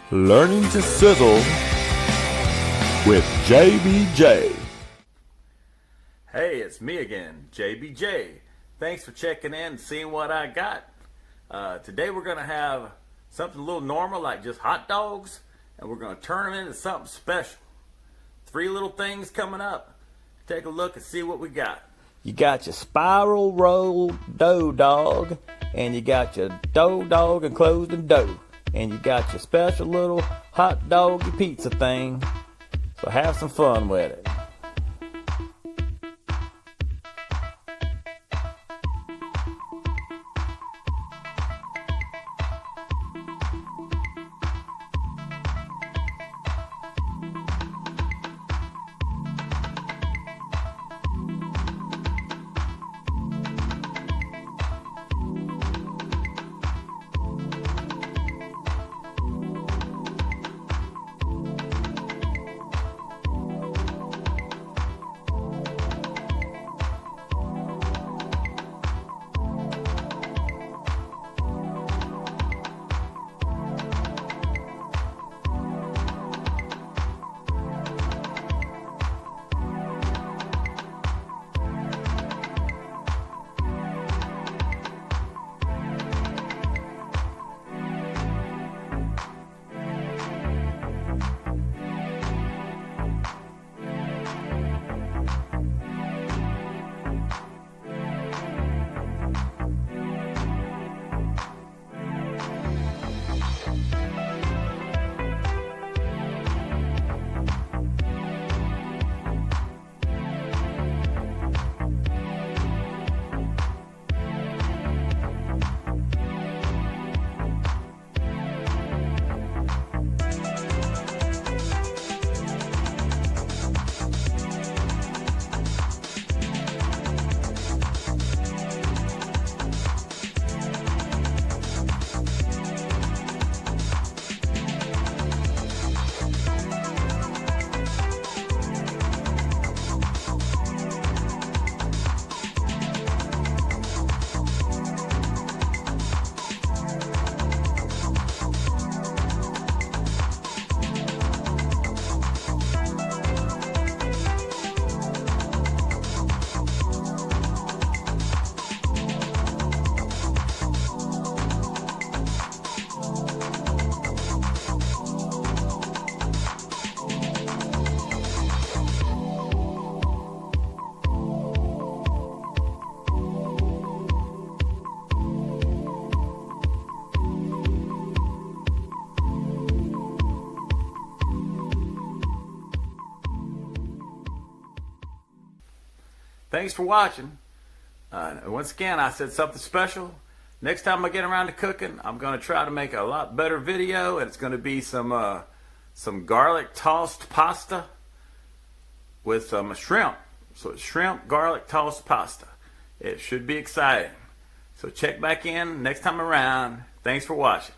Learning to Sizzle with JBJ. Hey, it's me again, JBJ. Thanks for checking in and seeing what I got. Today we're going to have something a little normal like just hot dogs, and we're going to turn them into something special. 3 little things coming up. Take a look and see what we got. You got your spiral roll dough dog, and you got your dough dog enclosed in dough, and you got your special little hot doggy pizza thing. So have some fun with it. Thanks for watching. Once again, I said something special. Next time I get around to cooking, I'm going to try to make a lot better video, and it's going to be some garlic tossed pasta with some shrimp. So it's shrimp garlic tossed pasta. It should be exciting. So check back in next time around. Thanks for watching.